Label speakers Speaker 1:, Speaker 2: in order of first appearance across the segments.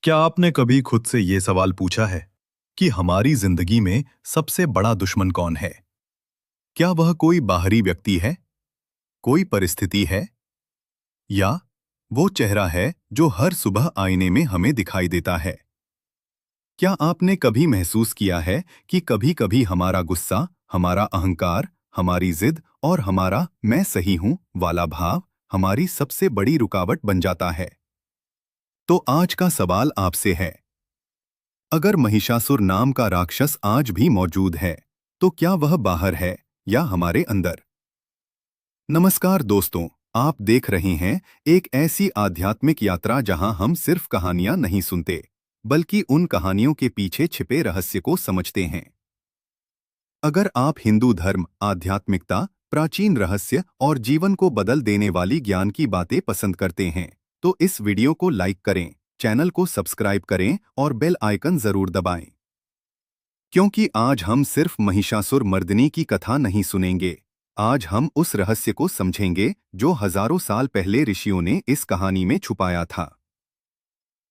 Speaker 1: क्या आपने कभी खुद से ये सवाल पूछा है कि हमारी जिंदगी में सबसे बड़ा दुश्मन कौन है? क्या वह कोई बाहरी व्यक्ति है, कोई परिस्थिति है, या वो चेहरा है जो हर सुबह आईने में हमें दिखाई देता है? क्या आपने कभी महसूस किया है कि कभी-कभी हमारा गुस्सा, हमारा अहंकार, हमारी जिद और हमारा मैं सही हूं वाला भाव हमारी सबसे बड़ी रुकावट बन जाता है? तो आज का सवाल आपसे है, अगर महिषासुर नाम का राक्षस आज भी मौजूद है, तो क्या वह बाहर है या हमारे अंदर? नमस्कार दोस्तों, आप देख रहे हैं एक ऐसी आध्यात्मिक यात्रा जहां हम सिर्फ कहानियां नहीं सुनते, बल्कि उन कहानियों के पीछे छिपे रहस्य को समझते हैं। अगर आप हिंदू धर्म, आध्यात्मिकता, प्राचीन रहस्य और जीवन को बदल देने वाली ज्ञान की बातें पसंद करते हैं, तो इस वीडियो को लाइक करें, चैनल को सब्सक्राइब करें और बेल आइकन जरूर दबाएं। क्योंकि आज हम सिर्फ महिषासुर मर्दिनी की कथा नहीं सुनेंगे, आज हम उस रहस्य को समझेंगे जो हजारों साल पहले ऋषियों ने इस कहानी में छुपाया था।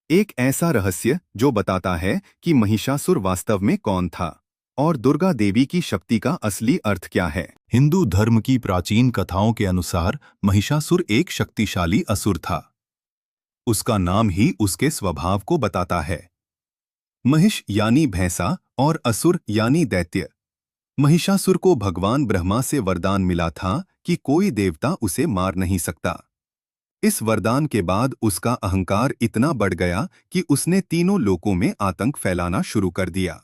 Speaker 1: एक ऐसा रहस्य जो बताता है कि महिषासुर वास्तव में कौन था और दुर्गा देवी की शक्ति का असली अर्थ क्या है। हिंदू धर्म की प्राचीन कथाओं के अनुसार महिषासुर एक शक्तिशाली असुर था। उसका नाम ही उसके स्वभाव को बताता है। महिष यानी भैंसा और असुर यानी दैत्य। महिषासुर को भगवान ब्रह्मा से वरदान मिला था कि कोई देवता उसे मार नहीं सकता। इस वरदान के बाद उसका अहंकार इतना बढ़ गया कि उसने तीनों लोकों में आतंक फैलाना शुरू कर दिया।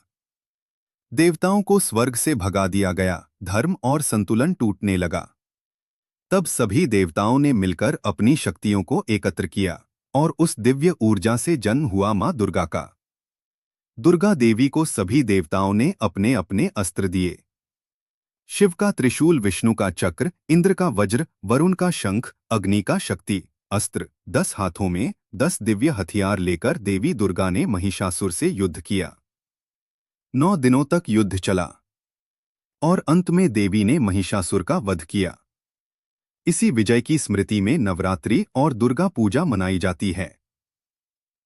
Speaker 1: देवताओं को स्वर्ग से भगा दिया गया, धर्म और संतुलन टूटने लगा। तब सभी देवताओं ने मिलकर अपनी शक्तियों को एकत्र किया और उस दिव्य ऊर्जा से जन्म हुआ मां दुर्गा का। दुर्गा देवी को सभी देवताओं ने अपने अपने अस्त्र दिए। शिव का त्रिशूल, विष्णु का चक्र, इंद्र का वज्र, वरुण का शंख, अग्नि का शक्ति अस्त्र, 10 हाथों में 10 दिव्य हथियार लेकर देवी दुर्गा ने महिषासुर से युद्ध किया। 9 दिनों तक युद्ध चला और अंत में देवी ने महिषासुर का वध किया। इसी विजय की स्मृति में नवरात्रि और दुर्गा पूजा मनाई जाती है।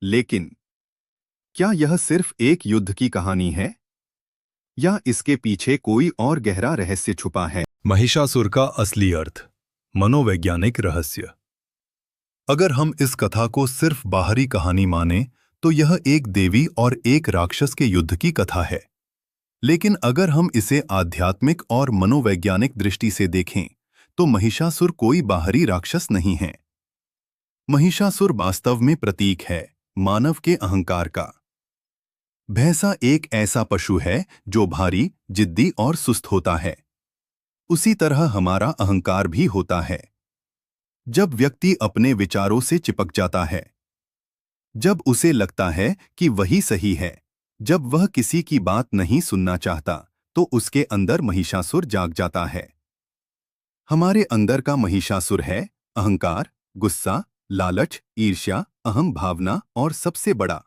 Speaker 1: लेकिन क्या यह सिर्फ एक युद्ध की कहानी है या इसके पीछे कोई और गहरा रहस्य छुपा है? महिषासुर का असली अर्थ, मनोवैज्ञानिक रहस्य। अगर हम इस कथा को सिर्फ बाहरी कहानी माने तो यह एक देवी और एक राक्षस के युद्ध की कथा है। लेकिन अगर हम इसे आध्यात्मिक और मनोवैज्ञानिक दृष्टि से देखें तो महिषासुर कोई बाहरी राक्षस नहीं है। महिषासुर वास्तव में प्रतीक है मानव के अहंकार का। भैंसा एक ऐसा पशु है जो भारी, जिद्दी और सुस्त होता है। उसी तरह हमारा अहंकार भी होता है। जब व्यक्ति अपने विचारों से चिपक जाता है, जब उसे लगता है कि वही सही है, जब वह किसी की बात नहीं सुनना चाहता, तो उसके अंदर महिषासुर जाग जाता है। हमारे अंदर का महिषासुर है अहंकार, गुस्सा, लालच, ईर्ष्या, अहम भावना और सबसे बड़ा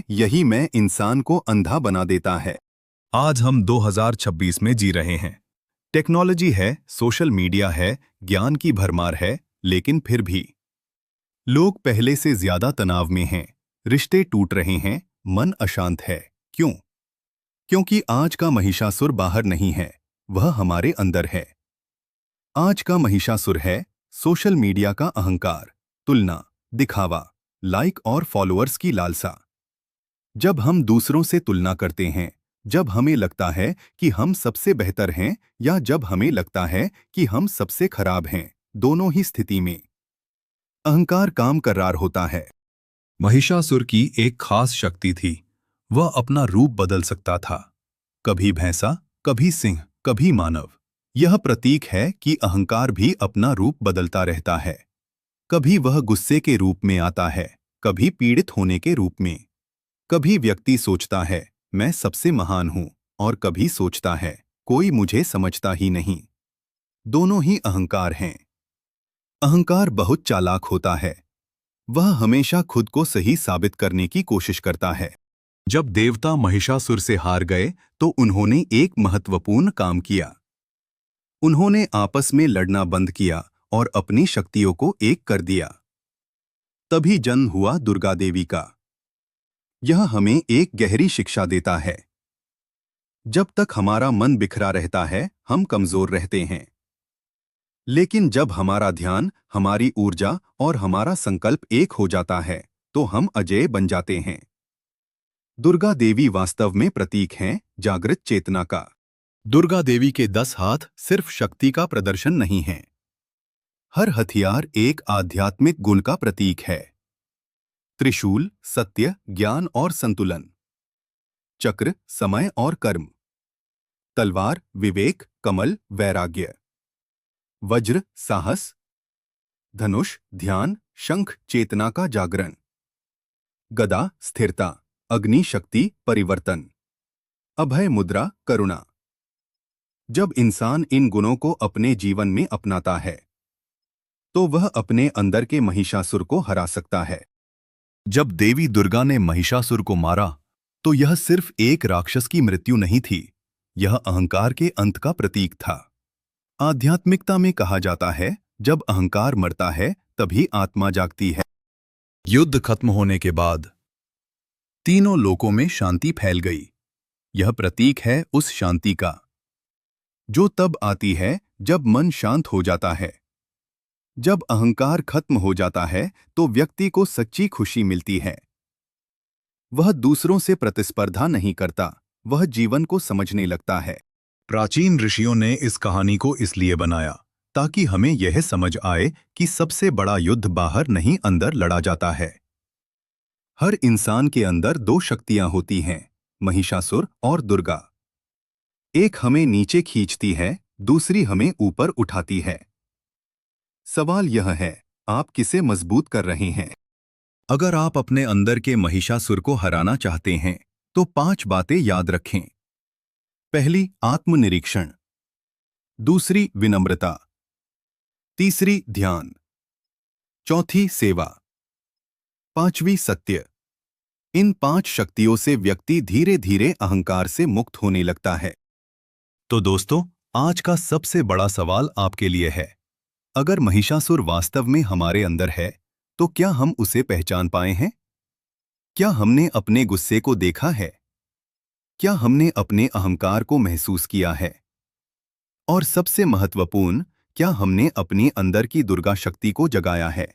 Speaker 1: यही मैं इंसान को अंधा बना देता है। आज हम 2026 में जी रहे हैं। टेक्नोलॉजी है, सोशल मीडिया है, ज्ञान की भरमार है, लेकिन फिर भी लोग पहले से ज्यादा तनाव में हैं, रिश्ते टूट रहे हैं, मन अशांत है। क्यों? क्योंकि आज का महिषासुर बाहर नहीं है, वह हमारे अंदर है। आज का महिषासुर है सोशल मीडिया का अहंकार, तुलना, दिखावा, लाइक और फॉलोअर्स की लालसा। जब हम दूसरों से तुलना करते हैं, जब हमें लगता है कि हम सबसे बेहतर हैं या जब हमें लगता है कि हम सबसे खराब हैं, दोनों ही स्थिति में अहंकार काम करार होता है। महिषासुर की एक खास शक्ति थी, वह अपना रूप बदल सकता था। कभी भैंसा, कभी सिंह, कभी मानव। यह प्रतीक है कि अहंकार भी अपना रूप बदलता रहता है। कभी वह गुस्से के रूप में आता है, कभी पीड़ित होने के रूप में। कभी व्यक्ति सोचता है मैं सबसे महान हूं और कभी सोचता है कोई मुझे समझता ही नहीं। दोनों ही अहंकार हैं। अहंकार बहुत चालाक होता है। वह हमेशा खुद को सही साबित करने की कोशिश करता है। जब देवता महिषासुर से हार गए तो उन्होंने एक महत्वपूर्ण काम किया। उन्होंने आपस में लड़ना बंद किया और अपनी शक्तियों को एक कर दिया। तभी जन्म हुआ दुर्गा देवी का, यह हमें एक गहरी शिक्षा देता है। जब तक हमारा मन बिखरा रहता है, हम कमजोर रहते हैं। लेकिन जब हमारा ध्यान, हमारी ऊर्जा और हमारा संकल्प एक हो जाता है, तो हम अजेय बन जाते हैं। दुर्गा देवी वास्तव में प्रतीक हैं जागृत चेतना का। दुर्गा देवी के 10 हाथ सिर्फ शक्ति का प्रदर्शन नहीं हैं। हर हथियार एक आध्यात्मिक गुण का प्रतीक है। त्रिशूल सत्य, ज्ञान और संतुलन। चक्र समय और कर्म। तलवार विवेक, कमल वैराग्य। वज्र साहस। धनुष ध्यान, शंख चेतना का जागरण। गदा स्थिरता, अग्नि शक्ति परिवर्तन। अभय मुद्रा करुणा। जब इंसान इन गुणों को अपने जीवन में अपनाता है, तो वह अपने अंदर के महिषासुर को हरा सकता है। जब देवी दुर्गा ने महिषासुर को मारा, तो यह सिर्फ एक राक्षस की मृत्यु नहीं थी, यह अहंकार के अंत का प्रतीक था। आध्यात्मिकता में कहा जाता है, जब अहंकार मरता है, तभी आत्मा जागती है। युद्ध खत्म होने के बाद तीनों लोकों में शांति फैल गई। यह प्रतीक है उस शांति का, जो तब आती है जब मन शांत हो जाता है। जब अहंकार खत्म हो जाता है, तो व्यक्ति को सच्ची खुशी मिलती है। वह दूसरों से प्रतिस्पर्धा नहीं करता, वह जीवन को समझने लगता है। प्राचीन ऋषियों ने इस कहानी को इसलिए बनाया, ताकि हमें यह समझ आए कि सबसे बड़ा युद्ध बाहर नहीं, अंदर लड़ा जाता है। हर इंसान के अंदर दो शक्तियां होती हैं, महिषासुर और दुर्गा। एक हमें नीचे खींचती है, दूसरी हमें ऊपर उठाती है। सवाल यह है, आप किसे मजबूत कर रहे हैं? अगर आप अपने अंदर के महिषासुर को हराना चाहते हैं, तो 5 बातें याद रखें। पहली, आत्मनिरीक्षण। दूसरी, विनम्रता। तीसरी, ध्यान। चौथी, सेवा। पांचवी, सत्य। इन 5 शक्तियों से व्यक्ति धीरे धीरे अहंकार से मुक्त होने लगता है। तो दोस्तों, आज का सबसे बड़ा सवाल आपके लिए है, अगर महिषासुर वास्तव में हमारे अंदर है, तो क्या हम उसे पहचान पाए हैं? क्या हमने अपने गुस्से को देखा है? क्या हमने अपने अहंकार को महसूस किया है? और सबसे महत्वपूर्ण, क्या हमने अपने अंदर की दुर्गा शक्ति को जगाया है?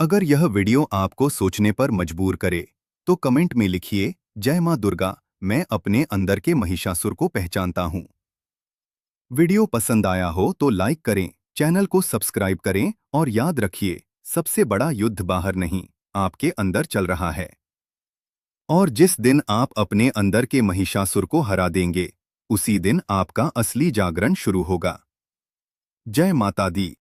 Speaker 1: अगर यह वीडियो आपको सोचने पर मजबूर करे, तो कमेंट में लिखिए, जय मां दुर्गा, मैं अपने अंदर के महिषासुर को पहचानता हूं। वीडियो पसंद आया हो तो लाइक करें, चैनल को सब्सक्राइब करें और याद रखिए, सबसे बड़ा युद्ध बाहर नहीं, आपके अंदर चल रहा है। और जिस दिन आप अपने अंदर के महिषासुर को हरा देंगे, उसी दिन आपका असली जागरण शुरू होगा। जय माता दी।